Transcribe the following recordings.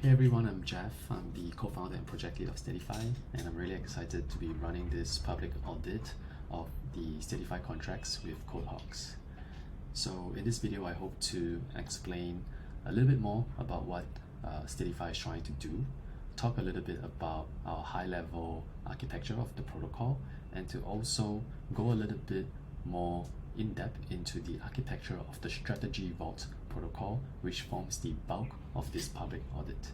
Hey everyone, I'm Jeff. I'm the co-founder and project lead of Steadfi, and I'm really excited to be running this public audit of the Steadfi contracts with CodeHawks. So in this video, I hope to explain a little bit more about what Steadfi is trying to do, talk a little bit about our high-level architecture of the protocol, and to also go a little bit more in-depth into the architecture of the strategy vault protocol, which forms the bulk of this public audit.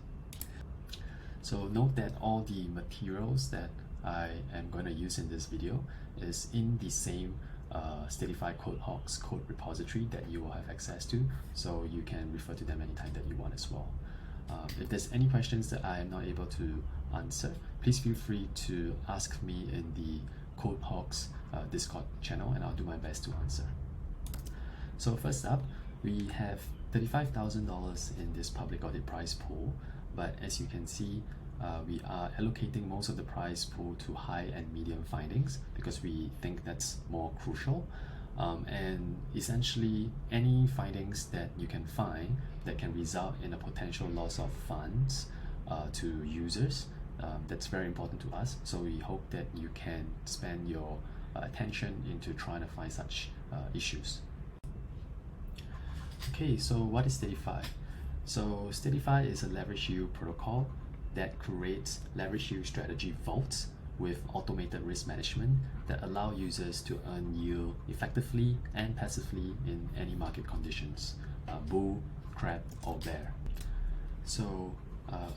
So note that all the materials that I am going to use in this video is in the same Steadfi CodeHawks code repository that you will have access to, so you can refer to them anytime that you want as well. If there's any questions that I am not able to answer, please feel free to ask me in the CodeHawks Discord channel, and I'll do my best to answer. So first up, we have $35,000 in this public audit prize pool, but as you can see, we are allocating most of the prize pool to high and medium findings because we think that's more crucial. And essentially, any findings that you can find that can result in a potential loss of funds to users, that's very important to us. So we hope that you can spend your attention into trying to find such issues. Okay, so what is Steadfi? So Steadfi is a leverage yield protocol that creates leverage yield strategy vaults with automated risk management that allow users to earn yield effectively and passively in any market conditions, bull, crab, or bear. So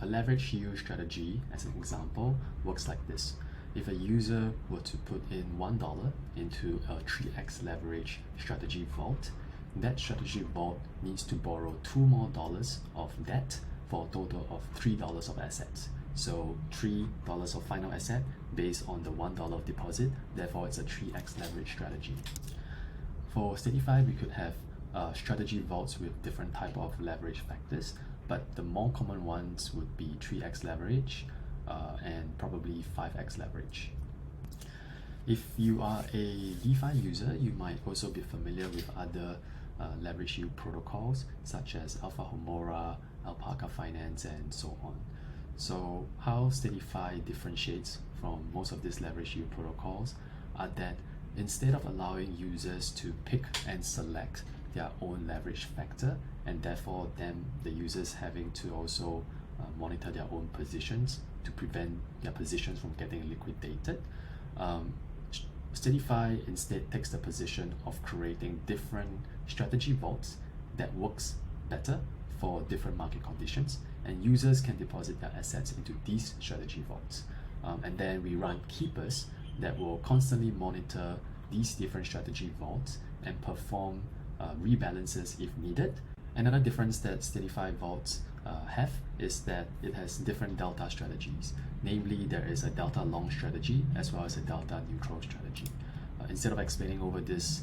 a leverage yield strategy, as an example, works like this. If a user were to put in $1 into a 3x leverage strategy vault, that strategy vault needs to borrow $2 more of debt for a total of $3 of assets. So $3 of final asset based on the $1 of deposit, therefore it's a 3x leverage strategy. For Steadfi, we could have strategy vaults with different type of leverage factors, but the more common ones would be 3x leverage and probably 5x leverage. If you are a DeFi user, you might also be familiar with other leverage yield protocols such as Alpha Homora, Alpaca Finance, and so on. So how Steadfi differentiates from most of these leverage yield protocols are that instead of allowing users to pick and select their own leverage factor, and therefore the users having to also monitor their own positions to prevent their positions from getting liquidated, Steadfi instead takes the position of creating different strategy vaults that works better for different market conditions, and users can deposit their assets into these strategy vaults. And then we run keepers that will constantly monitor these different strategy vaults and perform rebalances if needed. Another difference that Steadfi vaults have is that it has different delta strategies. Namely, there is a delta long strategy as well as a delta neutral strategy. Instead of explaining over this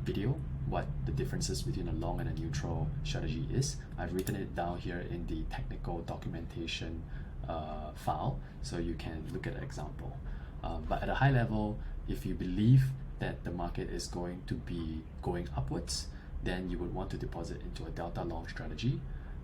video what the differences between a long and a neutral strategy is, I've written it down here in the technical documentation file, so you can look at an example. But at a high level, if you believe that the market is going to be going upwards, then you would want to deposit into a delta long strategy.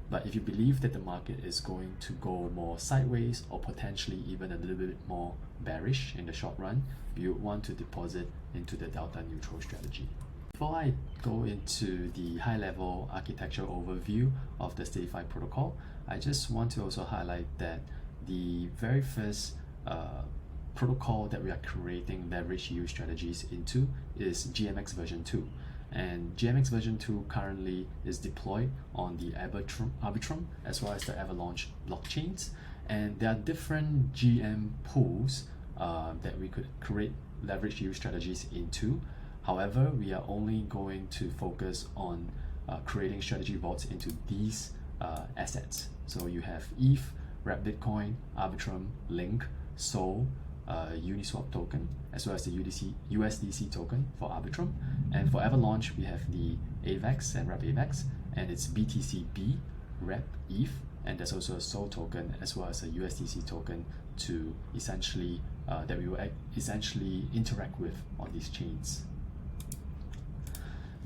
But if you believe that the market is going to go more sideways or potentially even a little bit more bearish in the short run, you would want to deposit into the delta neutral strategy. Before I go into the high-level architecture overview of the Steadfi protocol, I just want to also highlight that the very first protocol that we are creating leverage yield strategies into is GMX version 2. And GMX version 2 currently is deployed on the Arbitrum as well as the Avalanche blockchains. And there are different GM pools that we could create leverage yield strategies into. However, we are only going to focus on creating strategy vaults into these assets. So you have ETH, Wrapped Bitcoin, Arbitrum, Link, Sol, Uniswap token, as well as the USDC token for Arbitrum. And for Avalanche, we have the AVAX and Wrap AVAX, and it's BTCB, Wrap ETH, and there's also a Sol token as well as a USDC token to essentially that we will essentially interact with on these chains.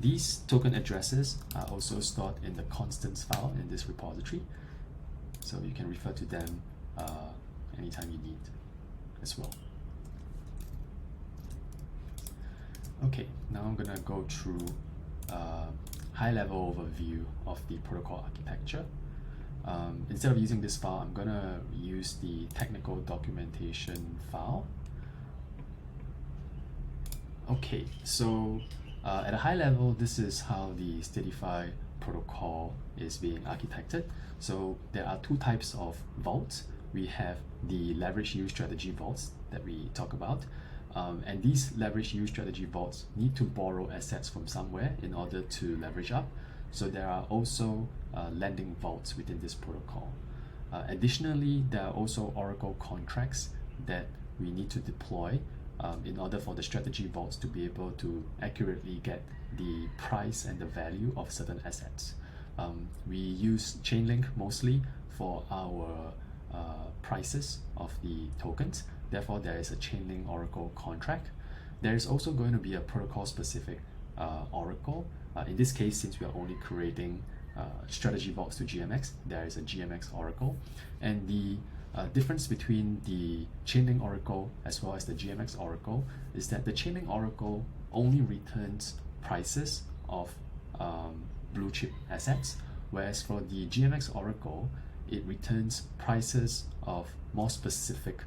These token addresses are also stored in the constants file in this repository. So you can refer to them anytime you need as well. Okay, now I'm gonna go through a high-level overview of the protocol architecture. Instead of using this file, I'm gonna use the technical documentation file. Okay, so at a high level, this is how the Steadfi protocol is being architected. So there are two types of vaults. We have the leverage yield strategy vaults that we talk about. And these leverage yield strategy vaults need to borrow assets from somewhere in order to leverage up. So there are also lending vaults within this protocol. Additionally, there are also Oracle contracts that we need to deploy in order for the strategy vaults to be able to accurately get the price and the value of certain assets. We use Chainlink mostly for our prices of the tokens. Therefore, there is a Chainlink Oracle contract. There is also going to be a protocol-specific Oracle. In this case, since we are only creating strategy vaults to GMX, there is a GMX Oracle. And the difference between the Chainlink Oracle as well as the GMX Oracle is that the Chainlink Oracle only returns prices of blue chip assets, whereas for the GMX Oracle, it returns prices of more specific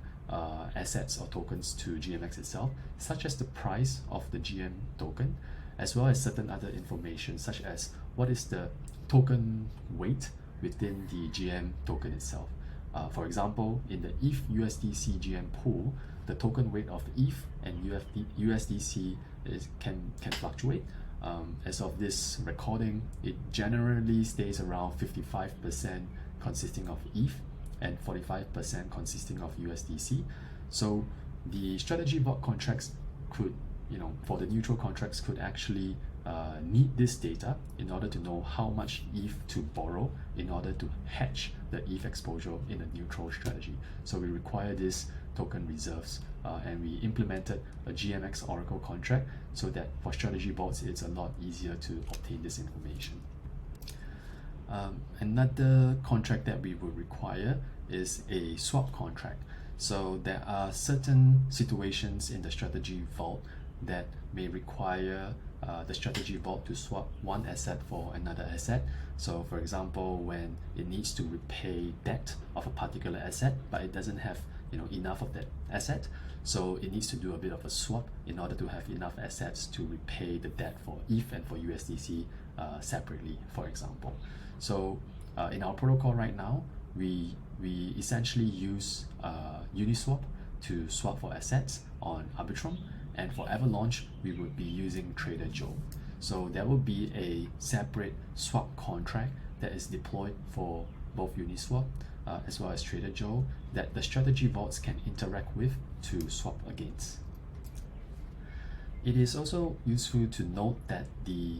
assets or tokens to GMX itself, such as the price of the GM token, as well as certain other information, such as what is the token weight within the GM token itself. For example, in the ETH USDC GM pool, the token weight of ETH and USDC can fluctuate. As of this recording, it generally stays around 55% consisting of ETH and 45% consisting of USDC. So the strategy vault contracts could, for the neutral contracts, could actually need this data in order to know how much ETH to borrow in order to hedge the ETH exposure in a neutral strategy. So we require this token reserves, and we implemented a GMX Oracle contract so that for strategy vaults, it's a lot easier to obtain this information. Another contract that we would require is a swap contract. So there are certain situations in the strategy vault that may require the strategy vault to swap one asset for another asset. So for example, when it needs to repay debt of a particular asset, but it doesn't have enough of that asset, so it needs to do a bit of a swap in order to have enough assets to repay the debt for ETH and for USDC separately, for example. So in our protocol right now, we essentially use Uniswap to swap for assets on Arbitrum, and for Avalanche, we would be using Trader Joe. So there will be a separate swap contract that is deployed for both Uniswap as well as Trader Joe that the strategy vaults can interact with to swap against. It is also useful to note that the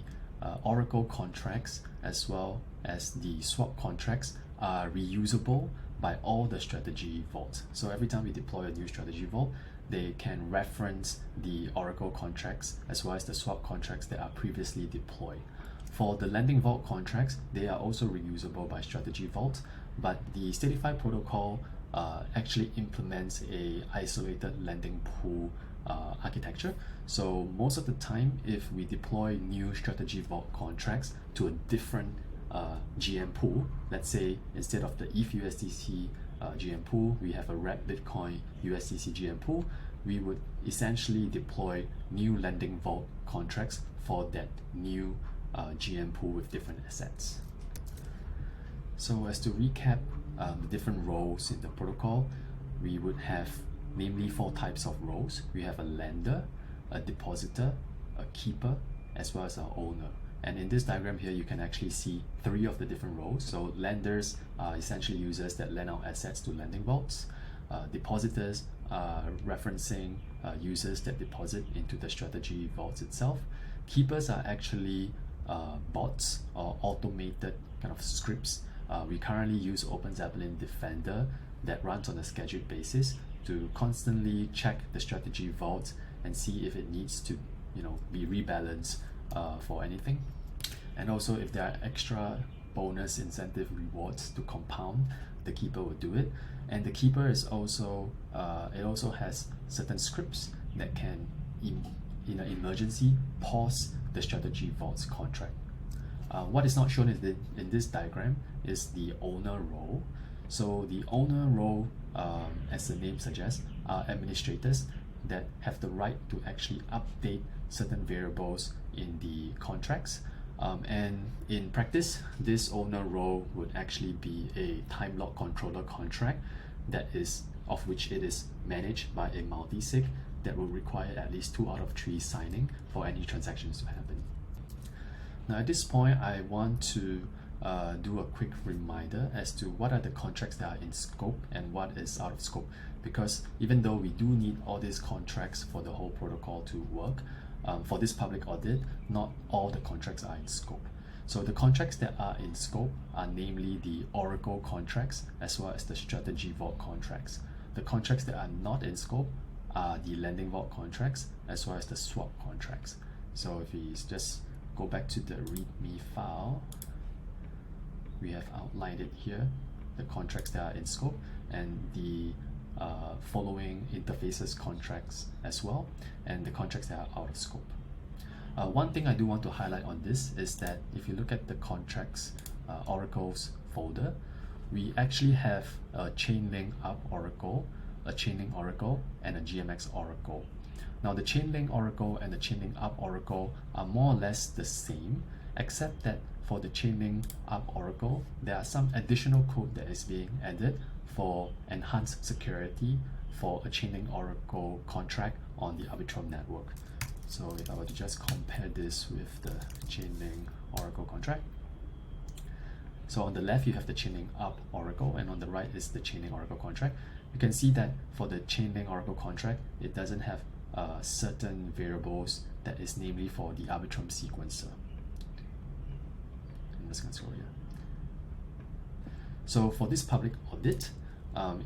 Oracle contracts as well as the swap contracts are reusable by all the strategy vaults. So every time we deploy a new strategy vault, they can reference the Oracle contracts as well as the swap contracts that are previously deployed. For the lending vault contracts, they are also reusable by strategy vaults, but the Steadfi protocol actually implements a isolated lending pool architecture. So most of the time, if we deploy new strategy vault contracts to a different GM pool, let's say instead of the ETH USDC GM pool, we have a Red Bitcoin USDC GM pool, we would essentially deploy new lending vault contracts for that new GM pool with different assets. So as to recap the different roles in the protocol, we would have namely 4 types of roles. We have a lender, a depositor, a keeper, as well as an owner. And in this diagram here, you can actually see 3 of the different roles. So lenders are essentially users that lend out assets to lending vaults. Depositors are referencing users that deposit into the strategy vaults itself. Keepers are actually bots or automated kind of scripts. We currently use OpenZeppelin Defender that runs on a scheduled basis to constantly check the strategy vault and see if it needs to be rebalanced for anything. And also if there are extra bonus incentive rewards to compound, the keeper will do it. And the keeper is also it also has certain scripts that can in an emergency pause the strategy vault's contract. What is not shown in this diagram is the owner role. So the owner role, as the name suggests, are administrators that have the right to actually update certain variables in the contracts. And in practice, this owner role would actually be a time lock controller contract of which it is managed by a multi-sig that will require at least 2 out of 3 signing for any transactions to happen. Now at this point, I want to do a quick reminder as to what are the contracts that are in scope and what is out of scope, because even though we do need all these contracts for the whole protocol to work, for this public audit, not all the contracts are in scope. So the contracts that are in scope are namely the Oracle contracts as well as the strategy vault contracts. The contracts that are not in scope are the lending vault contracts as well as the swap contracts. So if we just go back to the README file, we have outlined it here, the contracts that are in scope and the following interfaces contracts as well, and the contracts that are out of scope. One thing I do want to highlight on this is that if you look at the contracts Oracle's folder, we actually have a Chainlink Up Oracle, a Chainlink Oracle, and a GMX Oracle. Now the Chainlink Oracle and the Chainlink Up Oracle are more or less the same, except that for the Chainlink Up Oracle, there are some additional code that is being added for enhanced security for a Chainlink Oracle contract on the Arbitrum network. So if I were to just compare this with the Chainlink Oracle contract, so on the left you have the Chainlink Up Oracle and on the right is the Chainlink Oracle contract. You can see that for the Chainlink Oracle contract, it doesn't have certain variables that is namely for the Arbitrum sequencer. I'm just going to scroll here. So for this public audit,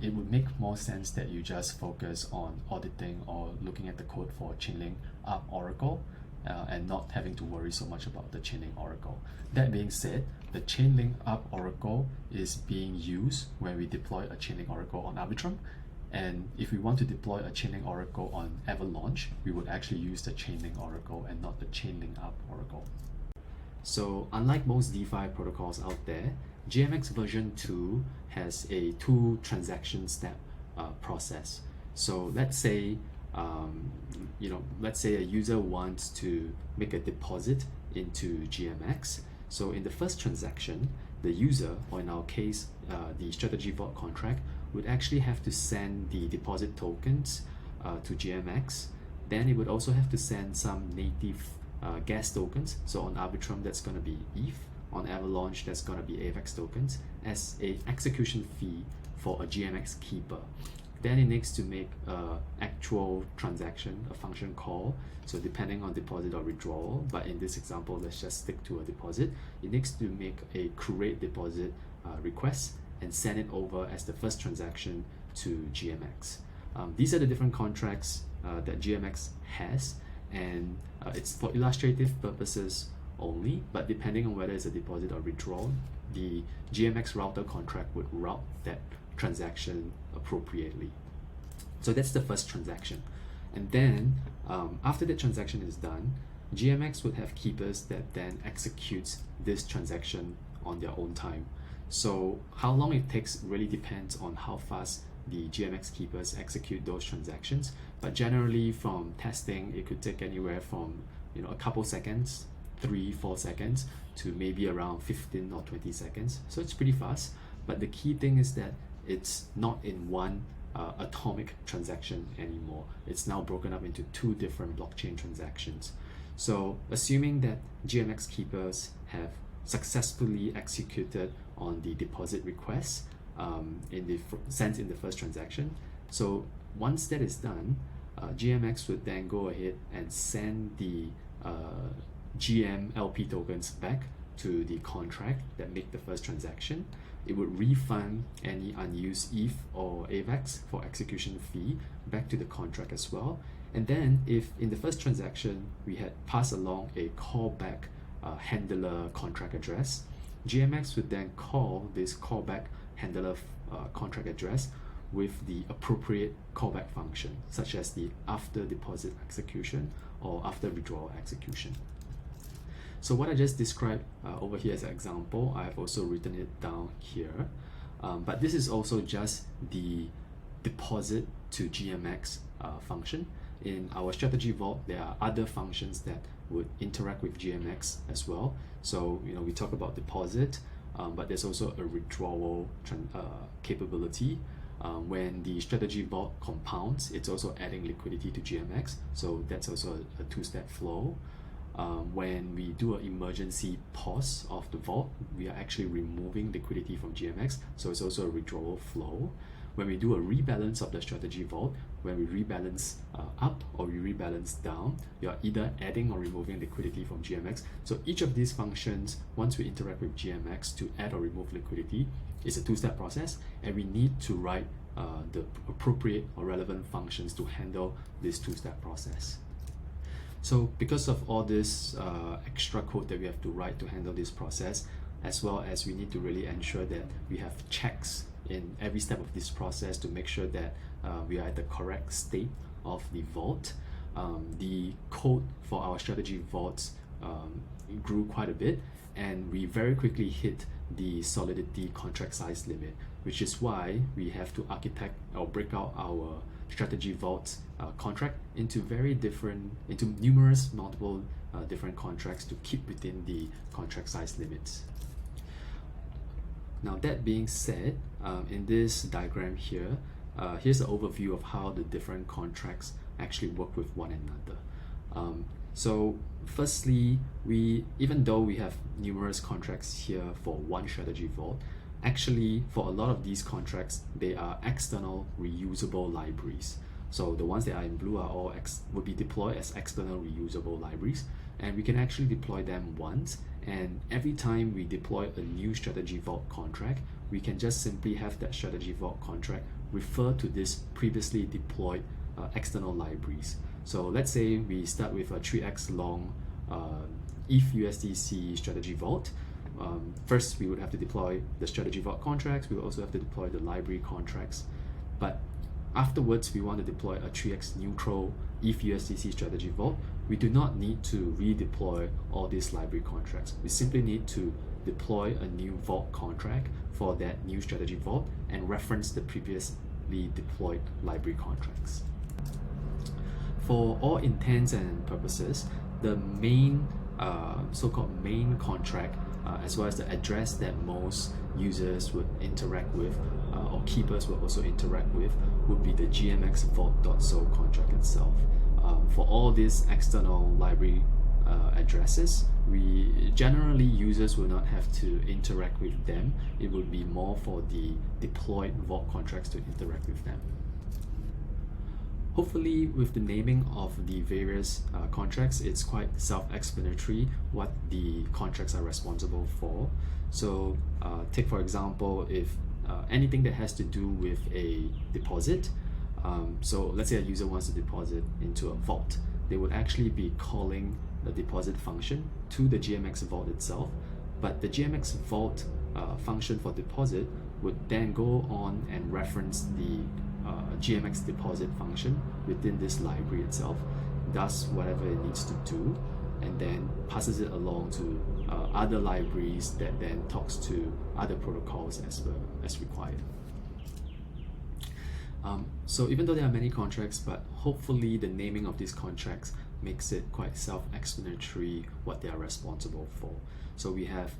it would make more sense that you just focus on auditing or looking at the code for Chainlink Up Oracle and not having to worry so much about the Chainlink Oracle. That being said, the Chainlink Up Oracle is being used when we deploy a Chainlink Oracle on Arbitrum, and if we want to deploy a Chainlink Oracle on Avalanche, we would actually use the Chainlink Oracle and not the Chainlink Up Oracle. So unlike most DeFi protocols out there, GMX version 2 has a 2 transaction step process. So let's say let's say a user wants to make a deposit into GMX. So in the first transaction, the user, or in our case, the strategy vault contract, would actually have to send the deposit tokens to GMX. Then it would also have to send some native gas tokens. So on Arbitrum, that's going to be ETH. On Avalanche, that's going to be AVAX tokens as an execution fee for a GMX keeper. Then it needs to make an actual transaction, a function call. So depending on deposit or withdrawal, but in this example, let's just stick to a deposit. It needs to make a create deposit request and send it over as the first transaction to GMX. These are the different contracts that GMX has, and it's for illustrative purposes only, but depending on whether it's a deposit or withdrawal, the GMX router contract would route that transaction appropriately. So that's the first transaction. And then after the transaction is done, GMX would have keepers that then executes this transaction on their own time. So how long it takes really depends on how fast the GMX keepers execute those transactions. But generally from testing, it could take anywhere from a couple seconds, 3-4 seconds, to maybe around 15 or 20 seconds. So it's pretty fast. But the key thing is that it's not in one atomic transaction anymore. It's now broken up into 2 different blockchain transactions. So assuming that GMX keepers have successfully executed on the deposit request sent in the first transaction. So once that is done, GMX would then go ahead and send the GM LP tokens back to the contract that make the first transaction. It would refund any unused ETH or AVAX for execution fee back to the contract as well. And then if in the first transaction we had passed along a callback handler contract address, GMX would then call this callback handler contract address with the appropriate callback function, such as the after deposit execution or after withdrawal execution. So what I just described over here as an example, I have also written it down here. But this is also just the deposit to GMX function. In our strategy vault, there are other functions that would interact with GMX as well. So we talk about deposit, but there's also a withdrawal capability. When the strategy vault compounds, it's also adding liquidity to GMX, so that's also a two-step flow. When we do an emergency pause of the vault, we are actually removing liquidity from GMX, so it's also a withdrawal flow. When we do a rebalance of the strategy vault, when we rebalance up or we rebalance down, you are either adding or removing liquidity from GMX. So each of these functions, once we interact with GMX to add or remove liquidity, is a two-step process, and we need to write the appropriate or relevant functions to handle this two-step process. So because of all this extra code that we have to write to handle this process, as well as we need to really ensure that we have checks in every step of this process to make sure that we are at the correct state of the vault, the code for our strategy vaults grew quite a bit, and we very quickly hit the solidity contract size limit, which is why we have to architect or break out our strategy vault contract into numerous multiple different contracts to keep within the contract size limits. Now that being said, in this diagram here, here's an overview of how the different contracts actually work with one another. So firstly, even though we have numerous contracts here for one strategy vault, actually for a lot of these contracts, they are external reusable libraries. So the ones that are in blue are all would be deployed as external reusable libraries, and we can actually deploy them once, and every time we deploy a new strategy vault contract, we can just simply have that strategy vault contract refer to this previously deployed external libraries. So let's say we start with a 3x long ETH USDC strategy vault. First, we would have to deploy the strategy vault contracts. We will also have to deploy the library contracts. But afterwards, we want to deploy a 3x neutral ETH USDC strategy vault. We do not need to redeploy all these library contracts. We simply need to deploy a new vault contract for that new strategy vault and reference the previously deployed library contracts. For all intents and purposes, the main so-called main contract, as well as the address that most users would interact with, or keepers will also interact with, would be the GMX vault.so contract itself. For all these external library addresses, users will not have to interact with them. It would be more for the deployed vault contracts to interact with them. Hopefully, with the naming of the various contracts, it's quite self-explanatory what the contracts are responsible for. So take for example, if anything that has to do with a deposit, so let's say a user wants to deposit into a vault, they would actually be calling the deposit function to the GMX vault itself, but the GMX vault function for deposit would then go on and reference the GMX deposit function within this library itself, does whatever it needs to do, and then passes it along to other libraries that then talks to other protocols as required. So even though there are many contracts, but hopefully the naming of these contracts makes it quite self-explanatory what they are responsible for. So we have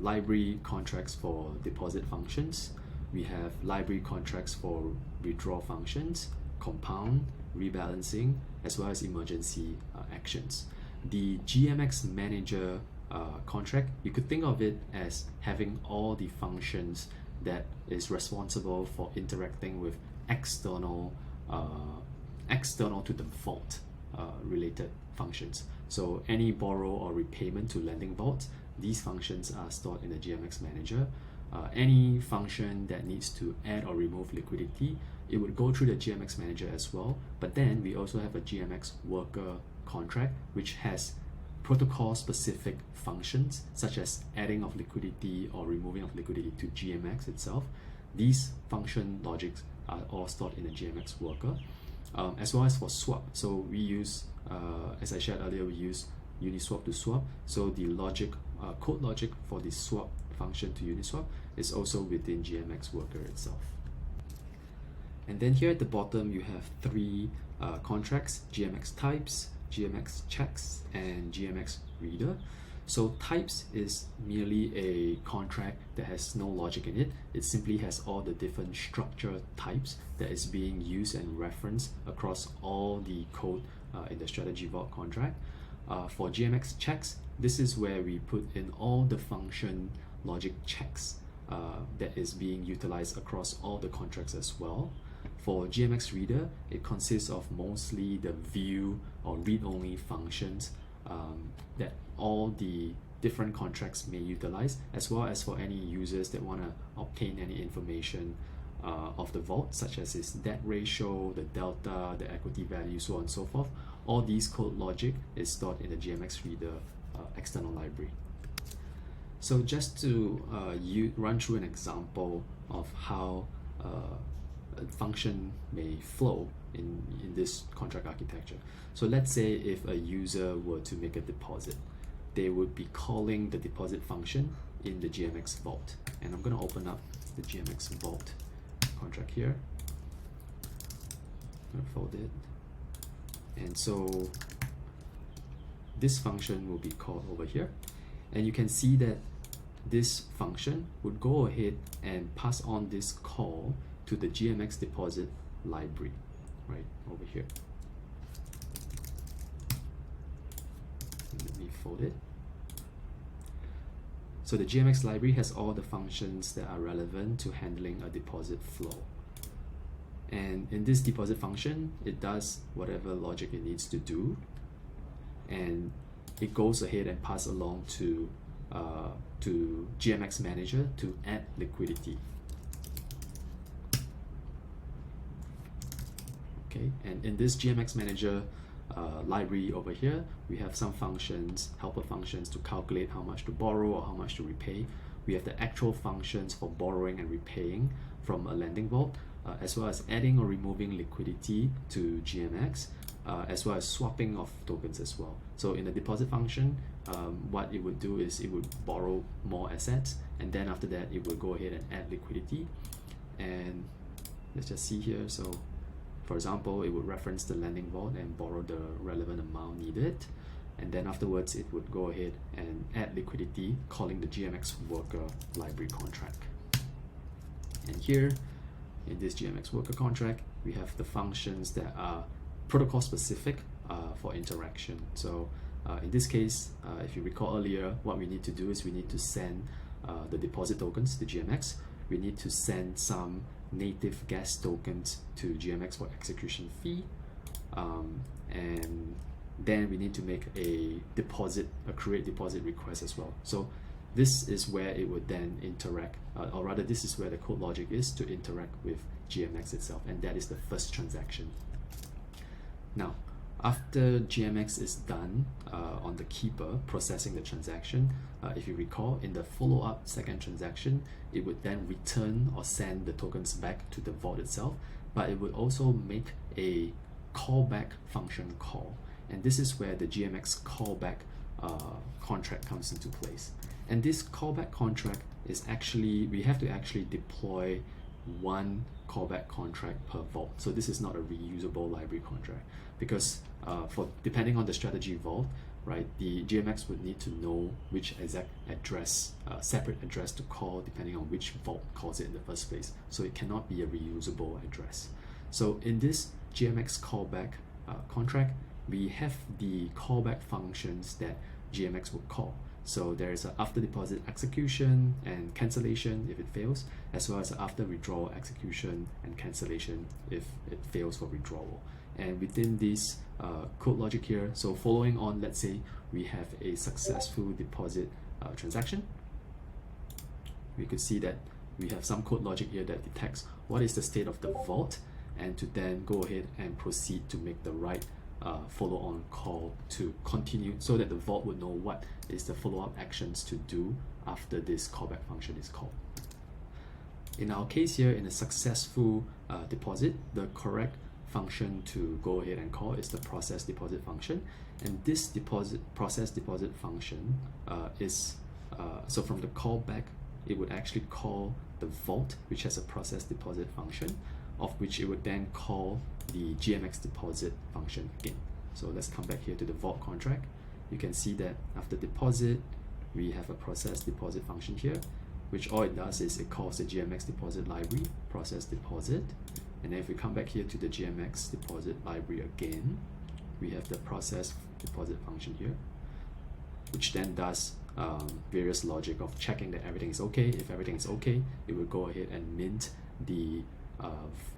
library contracts for deposit functions, we have library contracts for withdraw functions, compound, rebalancing, as well as emergency actions. The GMX manager contract, you could think of it as having all the functions that is responsible for interacting with external to the vault related functions. So any borrow or repayment to lending vaults, these functions are stored in the GMX manager. Any function that needs to add or remove liquidity, it would go through the GMX manager as well. But then we also have a GMX worker contract, which has protocol-specific functions, such as adding of liquidity or removing of liquidity to GMX itself. These function logics are all stored in the GMX worker, as well as for swap. So we use, as I shared earlier, we use Uniswap to swap. So the logic, code logic for the swap function to Uniswap is also within GMX worker itself. And then here at the bottom, you have three contracts: GMX types, GMX checks, and GMX reader. So types is merely a contract that has no logic in it. It simply has all the different structure types that is being used and referenced across all the code in the strategy vault contract. For GMX checks, this is where we put in all the function logic checks that is being utilized across all the contracts as well. For GMX reader, it consists of mostly the view or read-only functions that all the different contracts may utilize, as well as for any users that want to obtain any information of the vault, such as its debt ratio, the delta, the equity value, so on and so forth. All these code logic is stored in the GMX reader external library. So just to run through an example of how a function may flow in this contract architecture. So let's say if a user were to make a deposit, they would be calling the deposit function in the GMX vault. And I'm going to open up the GMX vault contract here. I'm going to fold it. And so this function will be called over here. And you can see that this function would go ahead and pass on this call to the GMX deposit library, right over here. Let me fold it. So the GMX library has all the functions that are relevant to handling a deposit flow. And in this deposit function, it does whatever logic it needs to do, and it goes ahead and pass along to GMX manager to add liquidity. Okay, and in this GMX manager library over here, we have some functions, helper functions to calculate how much to borrow or how much to repay. We have the actual functions for borrowing and repaying from a lending vault, as well as adding or removing liquidity to GMX, as well as swapping of tokens as well. So in the deposit function, what it would do is it would borrow more assets, and then after that it will go ahead and add liquidity. And let's just see here. So for example, it would reference the lending vault and borrow the relevant amount needed, and then afterwards it would go ahead and add liquidity, calling the GMX worker library contract. And here in this GMX worker contract, we have the functions that are protocol specific for interaction. So in this case, if you recall earlier, what we need to do is we need to send the deposit tokens to GMX. We need to send some native gas tokens to GMX for execution fee, and then we need to make a create deposit request as well. So this is where it would then interact, or rather this is where the code logic is to interact with GMX itself, and that is the first transaction. Now, after GMX is done on the keeper processing the transaction, if you recall, in the follow-up second transaction, it would then return or send the tokens back to the vault itself, but it would also make a callback function call. And this is where the GMX callback contract comes into place. And this callback contract is actually, we have to actually deploy one callback contract per vault. So this is not a reusable library contract, because depending on the strategy vault, right, the GMX would need to know which exact address, separate address to call depending on which vault calls it in the first place. So it cannot be a reusable address. So in this GMX callback contract, we have the callback functions that GMX would call. So there is an after deposit execution and cancellation if it fails, as well as an after withdrawal execution and cancellation if it fails for withdrawal. And within this code logic here, so following on, let's say we have a successful deposit transaction, we could see that we have some code logic here that detects what is the state of the vault, and to then go ahead and proceed to make the right follow-on call to continue, so that the vault would know what is the follow-up actions to do after this callback function is called. In our case here, in a successful deposit, the correct function to go ahead and call is the process deposit function, and this process deposit function is so from the callback, it would actually call the vault, which has a process deposit function, of which it would then call the GMX deposit function again. So let's come back here to the vault contract. You can see that after deposit, we have a process deposit function here, which all it does is it calls the GMX deposit library, process deposit, and then if we come back here to the GMX deposit library again, we have the process deposit function here, which then does various logic of checking that everything is okay. If everything is okay, it will go ahead and mint the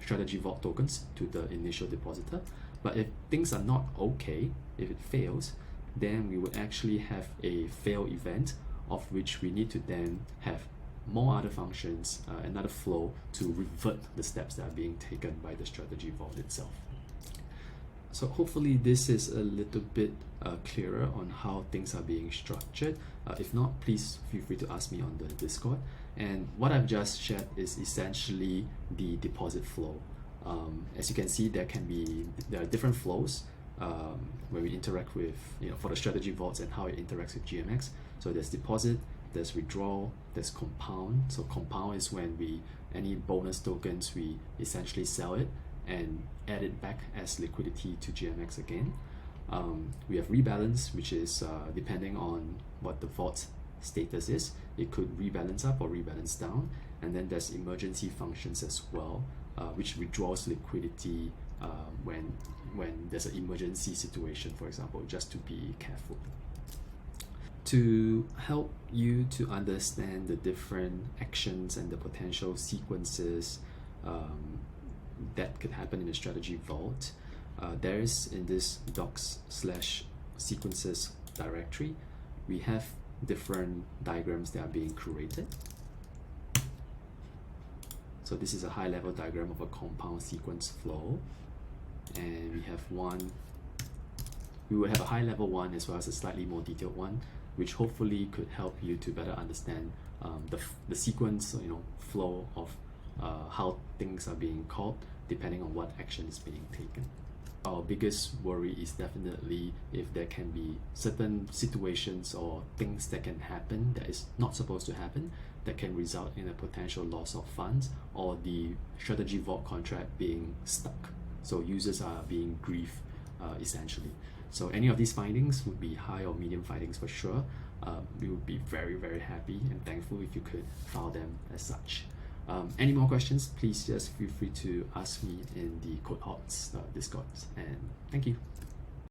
strategy vault tokens to the initial depositor. But if things are not okay, if it fails, then we would actually have a fail event, of which we need to then have more other functions, another flow to revert the steps that are being taken by the strategy vault itself. So hopefully this is a little bit clearer on how things are being structured. If not, please feel free to ask me on the Discord. And what I've just shared is essentially the deposit flow. As you can see, there are different flows when we interact with, for the strategy vaults and how it interacts with GMX. So there's deposit, there's withdrawal, there's compound. So compound is when any bonus tokens, we essentially sell it and add it back as liquidity to GMX again. We have rebalance, which is depending on what the vault status is, it could rebalance up or rebalance down. And then there's emergency functions as well, which withdraws liquidity when there's an emergency situation, for example, just to be careful. To help you to understand the different actions and the potential sequences that could happen in the strategy vault, there is in this docs/sequences directory, we have different diagrams that are being created. So this is a high-level diagram of a compound sequence flow, and we will have a high-level one as well as a slightly more detailed one, which hopefully could help you to better understand the sequence, flow of how things are being called depending on what action is being taken. Our biggest worry is definitely if there can be certain situations or things that can happen that is not supposed to happen, that can result in a potential loss of funds or the strategy vault contract being stuck. So users are being grieved essentially. So any of these findings would be high or medium findings for sure. We would be very, very happy and thankful if you could file them as such. Any more questions, please just feel free to ask me in the Code Hots Discord. And thank you.